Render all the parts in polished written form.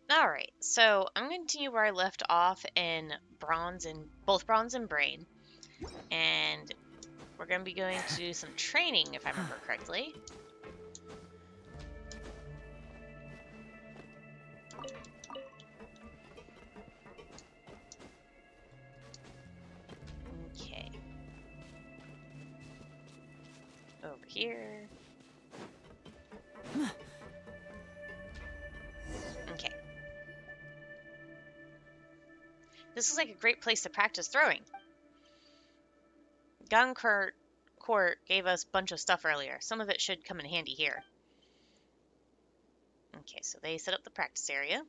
Alright, so I'm going to continue where I left off in both bronze and brain. And we're going to be going to do some training, if I remember correctly. Okay. Over here. Okay. This is like a great place to practice throwing. Gun Court gave us a bunch of stuff earlier. Some of it should come in handy here. Okay, so they set up the practice area.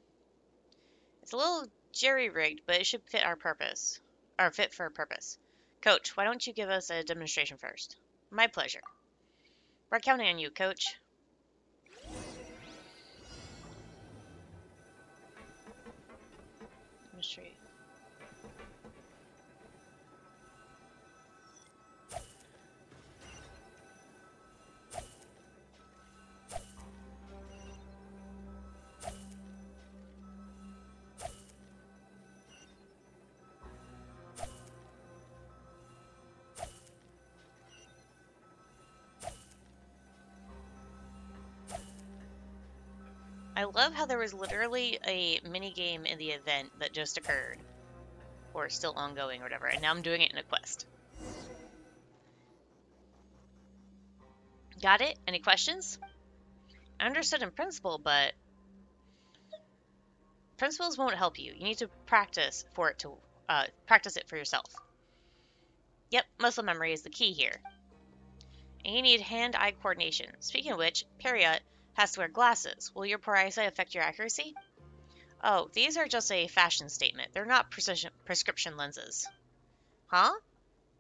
It's a little jerry-rigged, but it should fit our purpose. Or fit for a purpose. Coach, why don't you give us a demonstration first? My pleasure. We're counting on you, Coach. Demonstrate. I love how there was literally a mini game in the event that just occurred, or still ongoing or whatever, and now I'm doing it in a quest. Got it? Any questions? I understood in principle, but principles won't help you. You need to practice it for yourself. Yep, muscle memory is the key here. And you need hand-eye coordination. Speaking of which, Periot has to wear glasses. Will your poor eyesight affect your accuracy? Oh, these are just a fashion statement. They're not prescription lenses. Huh?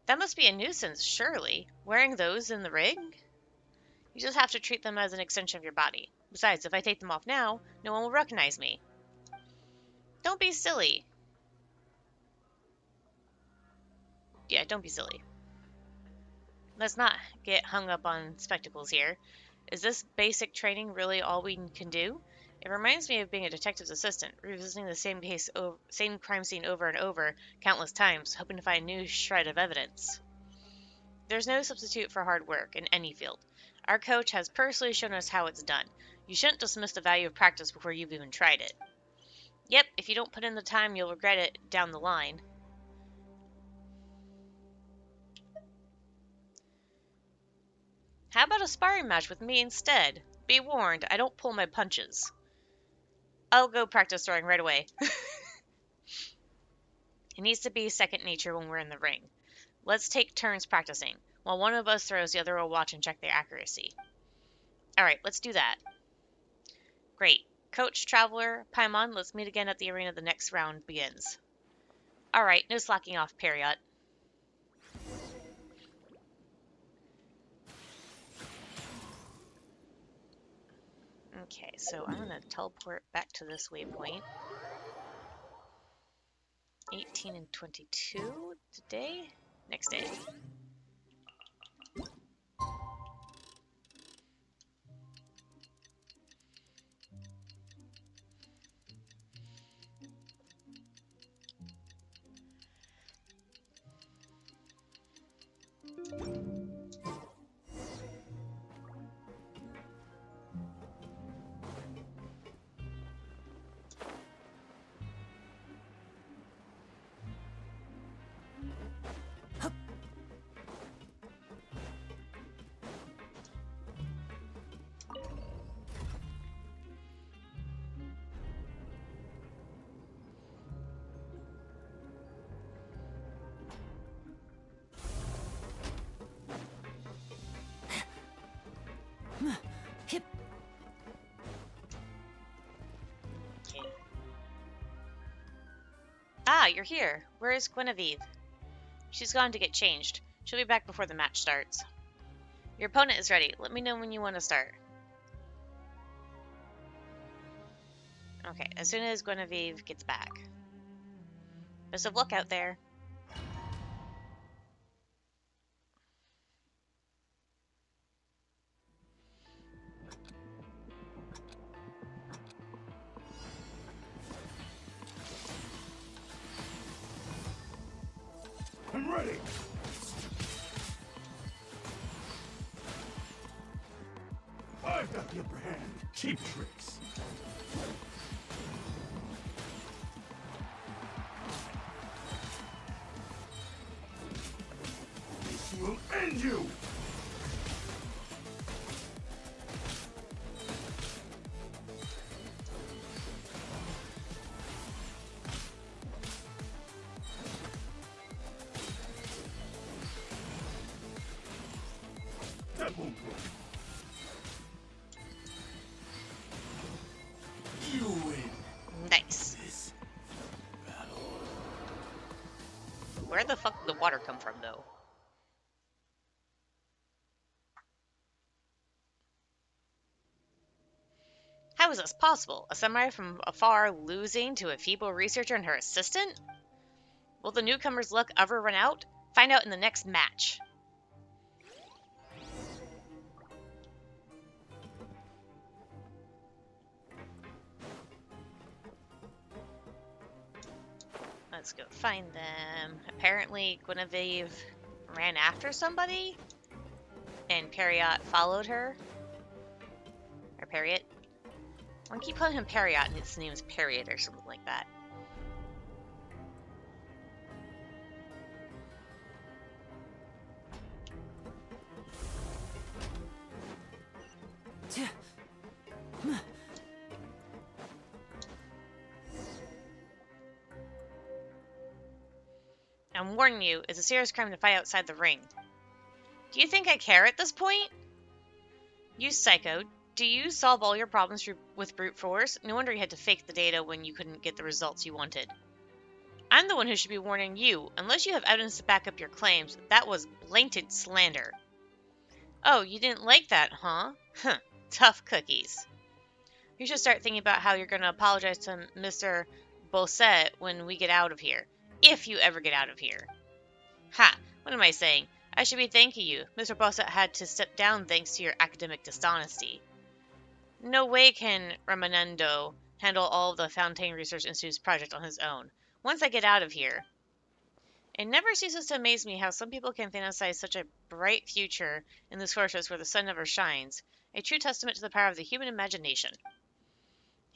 That must be a nuisance, surely. Wearing those in the rig? You just have to treat them as an extension of your body. Besides, if I take them off now, no one will recognize me. Don't be silly. Yeah, don't be silly. Let's not get hung up on spectacles here. Is this basic training really all we can do? It reminds me of being a detective's assistant, revisiting the same crime scene over and over, countless times, hoping to find a new shred of evidence. There's no substitute for hard work in any field. Our coach has personally shown us how it's done. You shouldn't dismiss the value of practice before you've even tried it. Yep, if you don't put in the time, you'll regret it down the line. How about a sparring match with me instead? Be warned, I don't pull my punches. I'll go practice throwing right away. It needs to be second nature when we're in the ring. Let's take turns practicing. While one of us throws, the other will watch and check their accuracy. Alright, let's do that. Great. Coach, Traveler, Paimon, let's meet again at the arena the next round begins. Alright, no slacking off, Periot. Okay, so I'm going to teleport back to this waypoint. 18 and 22 today? Next day. Okay. Ah, you're here. Where is Guinevere? She's gone to get changed. She'll be back before the match starts. Your opponent is ready. Let me know when you want to start. Okay, as soon as Guinevere gets back. Best of luck out there. ready. I've got the upper hand. Cheap tricks. This will end you. That won't work. You win. Nice. This battle. Where the fuck did the water come from, though? How is this possible? A samurai from afar losing to a feeble researcher and her assistant? Will the newcomer's luck ever run out? Find out in the next match. Let's go find them. Apparently, Guinevere ran after somebody, and Periot followed her. Or Periot. I keep calling him Periot, and his name is Periot or something like that. I'm warning you, it's a serious crime to fight outside the ring. Do you think I care at this point? You psycho, do you solve all your problems with brute force? No wonder you had to fake the data when you couldn't get the results you wanted. I'm the one who should be warning you. Unless you have evidence to back up your claims, that was blatant slander. Oh, you didn't like that, huh? Huh, tough cookies. You should start thinking about how you're going to apologize to Mr. Bosset when we get out of here. If you ever get out of here. Ha! What am I saying? I should be thanking you. Mr. Bosset had to step down thanks to your academic dishonesty. No way can Ramanando handle all of the Fontaine Research Institute's project on his own. Once I get out of here. It never ceases to amaze me how some people can fantasize such a bright future in this fortress where the sun never shines. A true testament to the power of the human imagination.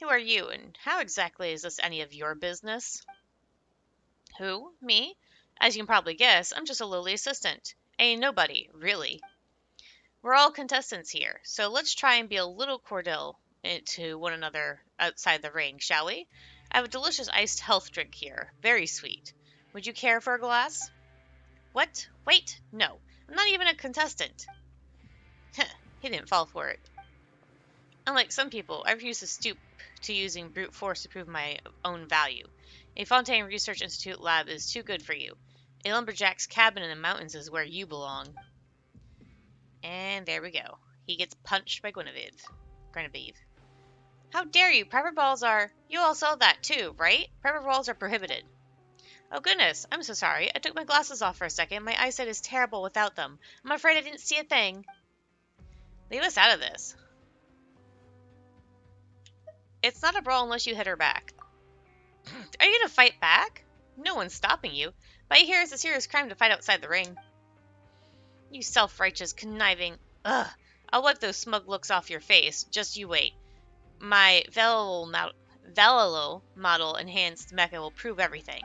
Who are you, and how exactly is this any of your business? Who? Me? As you can probably guess, I'm just a lowly assistant. A nobody, really. We're all contestants here, so let's try and be a little cordial to one another outside the ring, shall we? I have a delicious iced health drink here. Very sweet. Would you care for a glass? What? Wait, no. I'm not even a contestant. Heh, he didn't fall for it. Unlike some people, I refuse to stoop to using brute force to prove my own value. A Fontaine Research Institute lab is too good for you. A lumberjack's cabin in the mountains is where you belong. And there we go. He gets punched by Guinevere. How dare you? Private balls are... You all saw that too, right? Private balls are prohibited. Oh goodness, I'm so sorry. I took my glasses off for a second. My eyesight is terrible without them. I'm afraid I didn't see a thing. Leave us out of this. It's not a brawl unless you hit her back. Are you gonna fight back? No one's stopping you. But I hear it's a serious crime to fight outside the ring. You self-righteous, conniving... Ugh. I'll wipe those smug looks off your face. Just you wait. My Velolo model enhanced mecha will prove everything.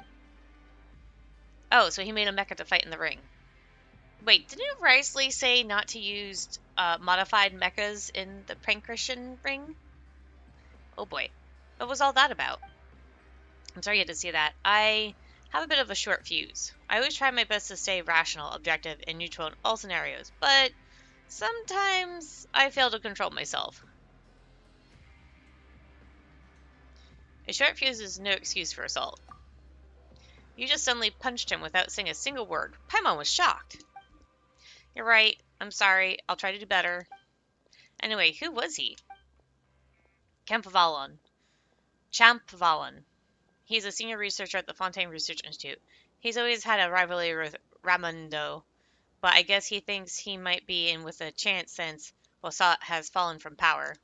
Oh, so he made a mecha to fight in the ring. Wait, didn't Risley say not to use modified mechas in the Prankrishan ring? Oh boy. What was all that about? I'm sorry you had to see that. I have a bit of a short fuse. I always try my best to stay rational, objective, and neutral in all scenarios, but sometimes I fail to control myself. A short fuse is no excuse for assault. You just suddenly punched him without saying a single word. Paimon was shocked. You're right. I'm sorry. I'll try to do better. Anyway, who was he? Champvalon. He's a senior researcher at the Fontaine Research Institute. He's always had a rivalry with Ramondo, but I guess he thinks he might be in with a chance since Bosat has fallen from power.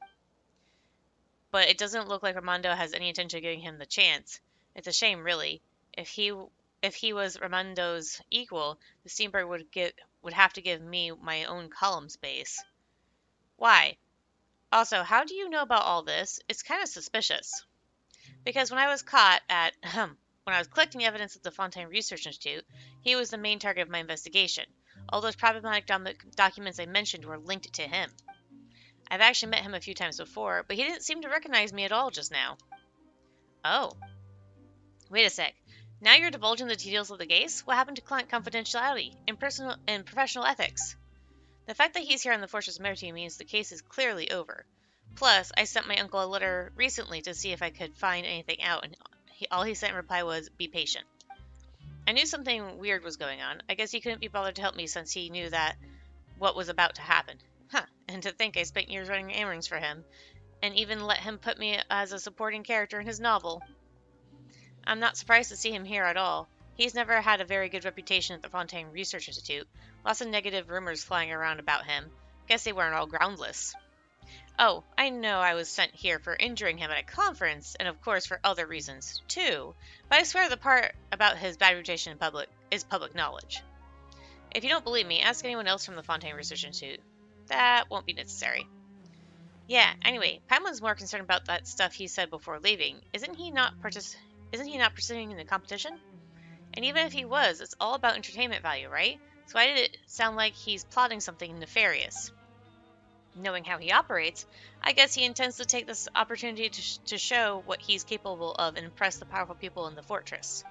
But it doesn't look like Ramondo has any intention of giving him the chance. It's a shame, really. If if he was Raimundo's equal, the Steamberg would have to give me my own column space. Why? Also, how do you know about all this? It's kind of suspicious. Because when I was caught at, when I was collecting evidence at the Fontaine Research Institute, he was the main target of my investigation. All those problematic documents I mentioned were linked to him. I've actually met him a few times before, but he didn't seem to recognize me at all just now. Oh. Wait a sec. Now you're divulging the details of the case? What happened to client confidentiality and personal and professional ethics? The fact that he's here on the Fortress Maritime means the case is clearly over. Plus, I sent my uncle a letter recently to see if I could find anything out, and all he sent in reply was, "Be patient." I knew something weird was going on. I guess he couldn't be bothered to help me since he knew that what was about to happen. Huh, and to think I spent years running errands for him, and even let him put me as a supporting character in his novel. I'm not surprised to see him here at all. He's never had a very good reputation at the Fontaine Research Institute. Lots of negative rumors flying around about him. Guess they weren't all groundless. Oh, I know I was sent here for injuring him at a conference, and of course for other reasons, too, but I swear the part about his bad reputation in public is public knowledge. If you don't believe me, ask anyone else from the Fontaine Research Institute. That won't be necessary. Yeah, anyway, Paimon's more concerned about that stuff he said before leaving. Isn't he not participating in the competition? And even if he was, it's all about entertainment value, right? So why did it sound like he's plotting something nefarious? Knowing how he operates, I guess he intends to take this opportunity to show what he's capable of and impress the powerful people in the fortress.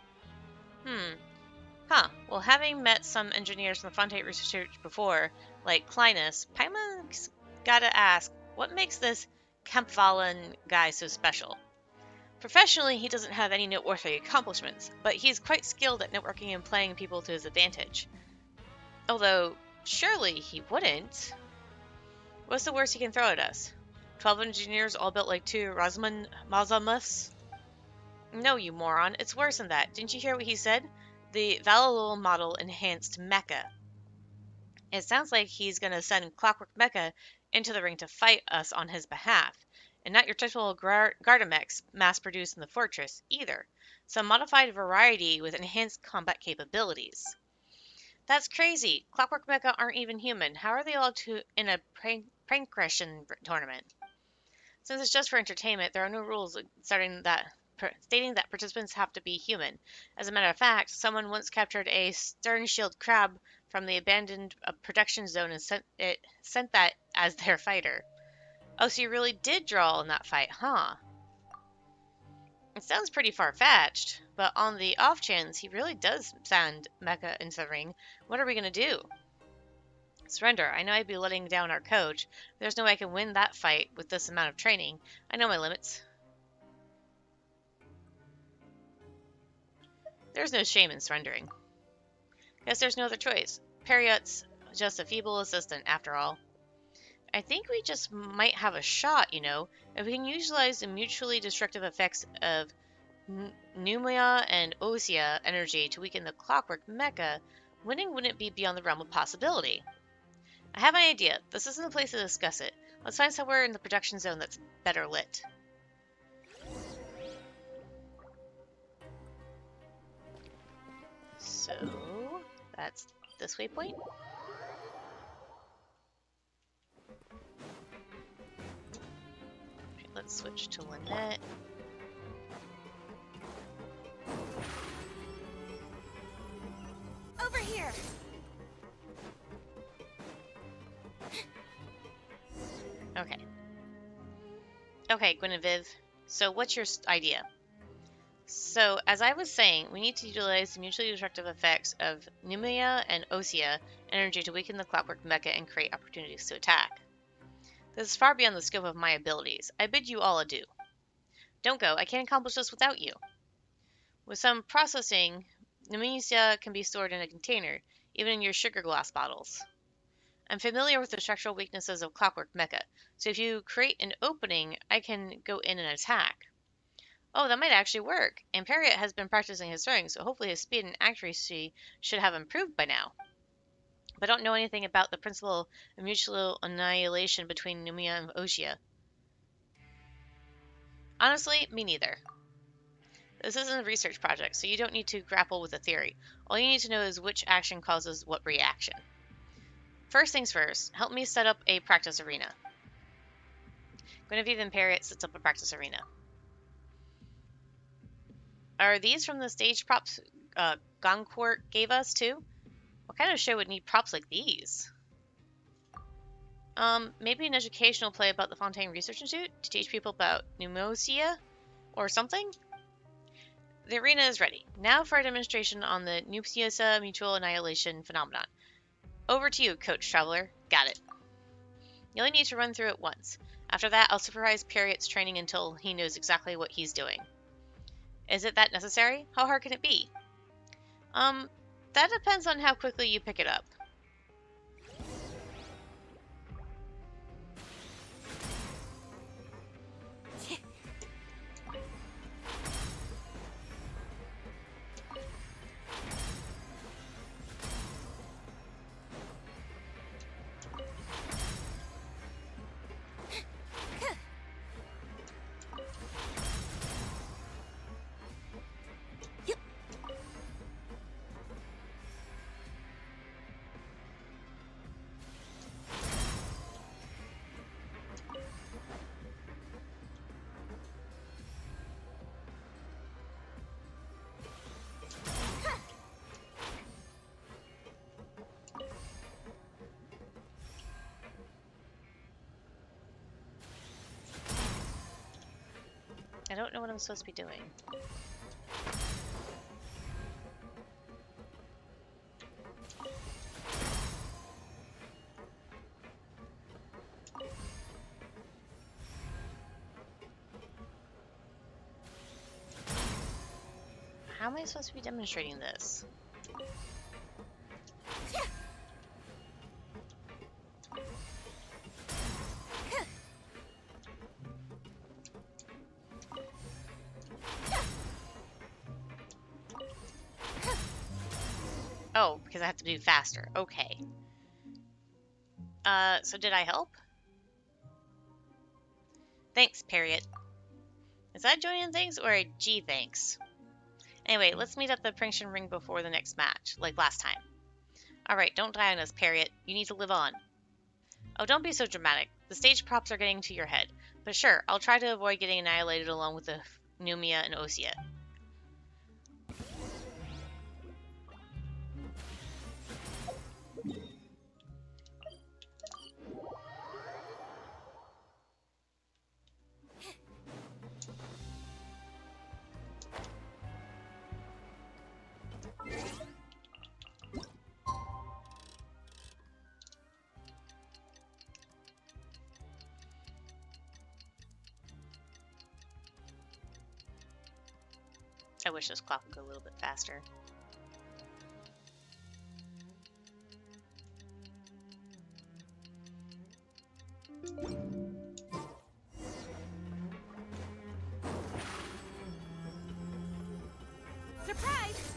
Well, having met some engineers from the Fontaine Research before, like Klinus, Paimon's gotta ask, what makes this Kampvallen guy so special? Professionally, he doesn't have any noteworthy accomplishments, but he's quite skilled at networking and playing people to his advantage. Although, surely he wouldn't. What's the worst he can throw at us? 12 engineers all built like two Rosman Mazamus? No, you moron. It's worse than that. Didn't you hear what he said? The Valilul model enhanced mecha. It sounds like he's going to send Clockwork Mecha into the ring to fight us on his behalf. And not your typical Gardamex mass-produced in the fortress, either. Some modified variety with enhanced combat capabilities. That's crazy. Clockwork Mecha aren't even human. How are they allowed to in a prankration tournament? Since it's just for entertainment, there are no rules stating that participants have to be human. As a matter of fact, someone once captured a stern shield crab from the abandoned production zone and sent that as their fighter. Oh, so you really did draw in that fight, huh? It sounds pretty far-fetched, but on the off chance he really does send Mecha into the ring, what are we going to do? Surrender. I know I'd be letting down our coach, but there's no way I can win that fight with this amount of training. I know my limits. There's no shame in surrendering. Guess there's no other choice. Periot's just a feeble assistant, after all. I think we just might have a shot, you know. If we can utilize the mutually destructive effects of Pneumia and Osea energy to weaken the Clockwork Mecha, winning wouldn't be beyond the realm of possibility. I have an idea. This isn't the place to discuss it. Let's find somewhere in the production zone that's better lit. So, that's this waypoint. Okay, let's switch to Lynette. Over here! Okay. Okay, Guinevere. So what's your idea? So, as I was saying, we need to utilize the mutually destructive effects of Pneumia and Osea energy to weaken the Clockwork Mecha and create opportunities to attack. This is far beyond the scope of my abilities. I bid you all adieu. Don't go. I can't accomplish this without you. With some processing, Pneumonia can be stored in a container, even in your sugar glass bottles. I'm familiar with the structural weaknesses of Clockwork Mecha, so if you create an opening, I can go in and attack. Oh, that might actually work. And Periot has been practicing his throwing, so hopefully his speed and accuracy should have improved by now. But I don't know anything about the principle of mutual annihilation between Pneumia and Osea. Honestly, me neither. This isn't a research project, so you don't need to grapple with a theory. All you need to know is which action causes what reaction. First things first, help me set up a practice arena. Guinevere and Parrot sets up a practice arena. Are these from the stage props Goncourt gave us, too? What kind of show would need props like these? Maybe an educational play about the Fontaine Research Institute to teach people about pneumonia or something? The arena is ready. Now for a demonstration on the pneumonia mutual annihilation phenomenon. Over to you, Coach Traveler. Got it. You only need to run through it once. After that, I'll supervise Periot's training until he knows exactly what he's doing. Is it that necessary? How hard can it be? That depends on how quickly you pick it up. I don't know what I'm supposed to be doing. How am I supposed to be demonstrating this? Oh, because I have to do faster. Okay. So did I help? Thanks, Period. Is that joining things or a G thanks? Anyway, let's meet at the Princeton ring before the next match, like last time. Alright, don't die on us, Period. You need to live on. Oh, don't be so dramatic. The stage props are getting to your head. But sure, I'll try to avoid getting annihilated along with the Numia and Osea. I wish this clock would go a little bit faster. Surprise!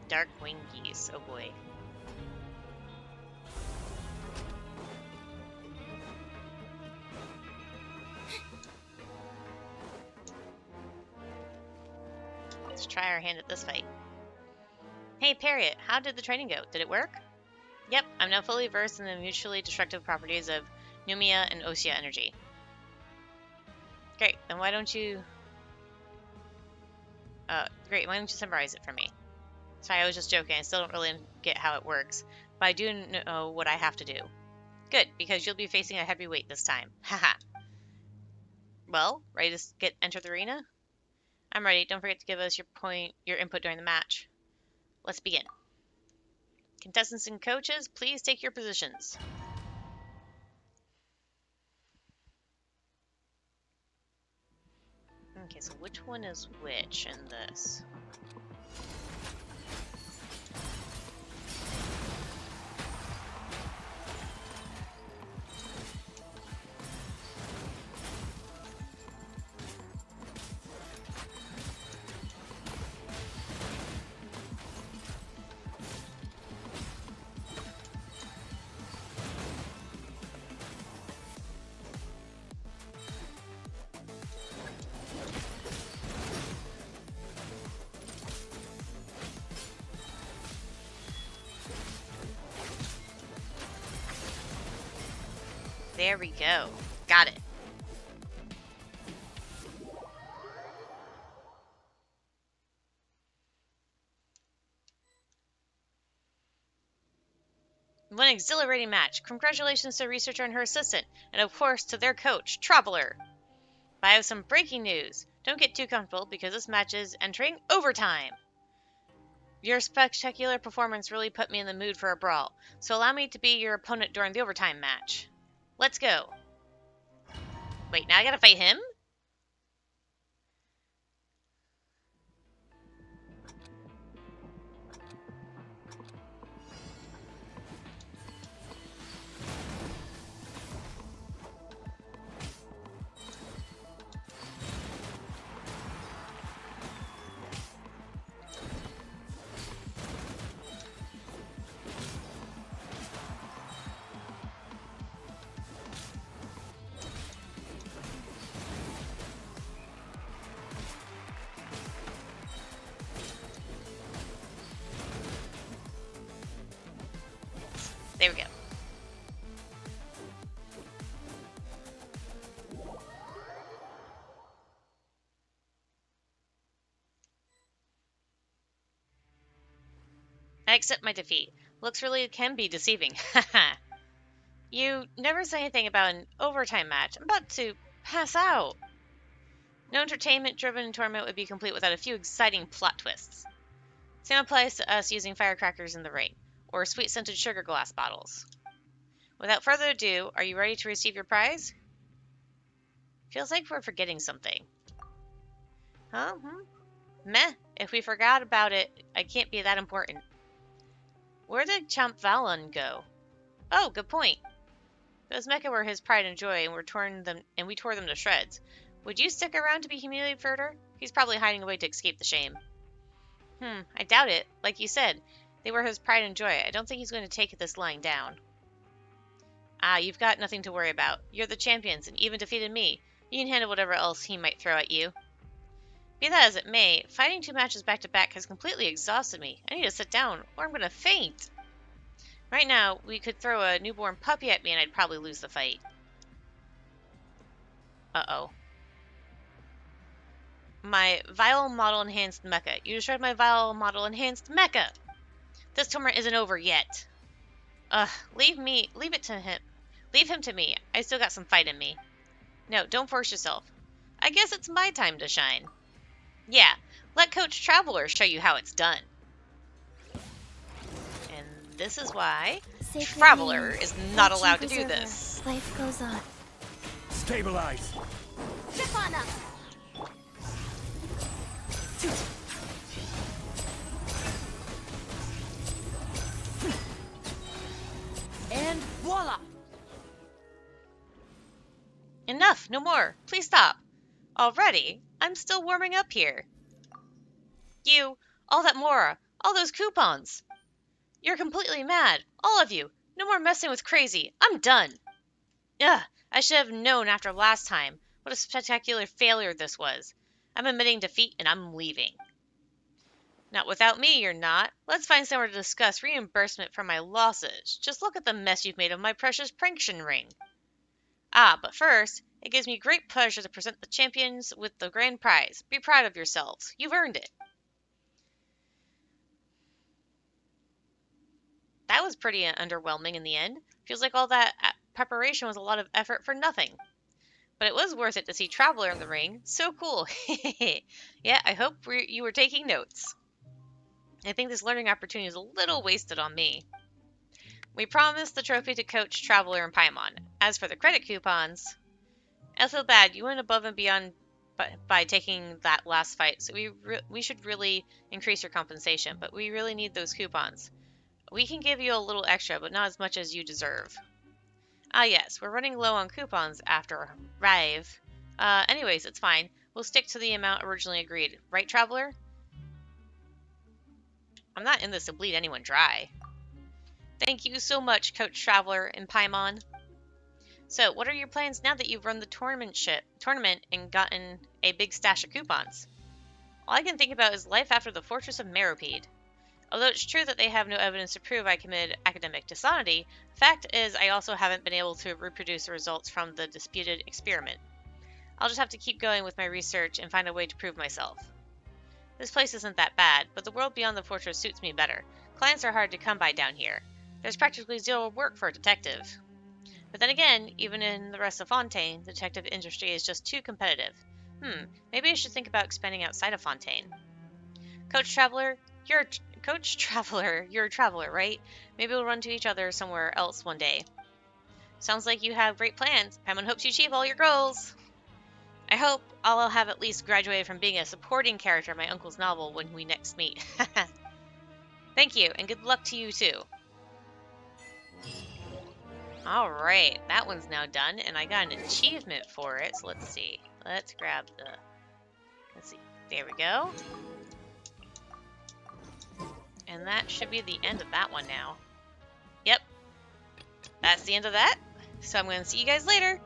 Dark wing geese, oh boy. Let's try our hand at this fight. Hey, Period, how did the training go? Did it work? Yep, I'm now fully versed in the mutually destructive properties of Numia and Osea energy. Great, then why don't you... Great, why don't you summarize it for me? Sorry, I was just joking. I still don't really get how it works, but I do know what I have to do. Good, because you'll be facing a heavyweight this time. Haha. Well, ready to enter the arena? I'm ready. Don't forget to give us your input during the match. Let's begin. Contestants and coaches, please take your positions. Okay, so which one is which in this? There we go. Got it. What an exhilarating match. Congratulations to the researcher and her assistant, and of course to their coach, Traveler. But I have some breaking news. Don't get too comfortable because this match is entering overtime. Your spectacular performance really put me in the mood for a brawl, so allow me to be your opponent during the overtime match. Let's go. Wait, now I gotta fight him? There we go. I accept my defeat. Looks really can be deceiving. Haha. You never say anything about an overtime match. I'm about to pass out. No entertainment-driven tournament would be complete without a few exciting plot twists. Same applies to us using firecrackers in the ring, or sweet-scented sugar glass bottles. Without further ado, are you ready to receive your prize? Feels like we're forgetting something. Huh? Meh. If we forgot about it, I can't be that important. Where did Champ Valon go? Oh, good point. Those mecha were his pride and joy, and we tore them to shreds. Would you stick around to be humiliated further? He's probably hiding away to escape the shame. I doubt it. Like you said, they were his pride and joy. I don't think he's going to take this lying down. Ah, you've got nothing to worry about. You're the champions, and even defeated me. You can handle whatever else he might throw at you. Be that as it may, fighting 2 matches back-to-back has completely exhausted me. I need to sit down, or I'm going to faint. Right now, we could throw a newborn puppy at me and I'd probably lose the fight. Uh-oh. My Vile Model Enhanced Mecha. You destroyed my Vile Model Enhanced Mecha! This tournament isn't over yet. Leave it to him. Leave him to me. I still got some fight in me. No, don't force yourself. I guess it's my time to shine. Yeah, let Coach Traveler show you how it's done. And this is why Traveler is not allowed to do this. Life goes on. Stabilize. Chip on up. And voila! Enough, no more. Please stop. Already? I'm still warming up here. You, all that Mora, all those coupons. You're completely mad, all of you. No more messing with crazy. I'm done. Ugh, I should have known after last time what a spectacular failure this was. I'm admitting defeat and I'm leaving. Not without me, you're not. Let's find somewhere to discuss reimbursement for my losses. Just look at the mess you've made of my precious pranction ring. Ah, but first, it gives me great pleasure to present the champions with the grand prize. Be proud of yourselves. You've earned it. That was pretty underwhelming in the end. Feels like all that preparation was a lot of effort for nothing. But it was worth it to see Traveler in the ring. So cool. Yeah, I hope you were taking notes. I think this learning opportunity is a little wasted on me. We promised the trophy to Coach Traveler and Paimon. As for the credit coupons, I feel bad. You went above and beyond by taking that last fight, so we should really increase your compensation, but we really need those coupons. We can give you a little extra, but not as much as you deserve. Ah yes, we're running low on coupons after Rive. Anyways, it's fine. We'll stick to the amount originally agreed. Right, Traveler? I'm not in this to bleed anyone dry. Thank you so much, Coach Traveler and Paimon. So, what are your plans now that you've run the tournament and gotten a big stash of coupons? All I can think about is life after the Fortress of Meropide. Although it's true that they have no evidence to prove I committed academic dishonesty, the fact is I also haven't been able to reproduce the results from the disputed experiment. I'll just have to keep going with my research and find a way to prove myself. This place isn't that bad, but the world beyond the fortress suits me better. Clients are hard to come by down here. There's practically zero work for a detective. But then again, even in the rest of Fontaine, the detective industry is just too competitive. Maybe I should think about expanding outside of Fontaine. Coach Traveler, you're a traveler, right? Maybe we'll run to each other somewhere else one day. Sounds like you have great plans. Paimon hopes you achieve all your goals. I hope I'll have at least graduated from being a supporting character in my uncle's novel when we next meet. Thank you, and good luck to you too. Alright, that one's now done, and I got an achievement for it, so let's see. Let's grab the... Let's see. There we go. And that should be the end of that one now. Yep. That's the end of that. So I'm going to see you guys later.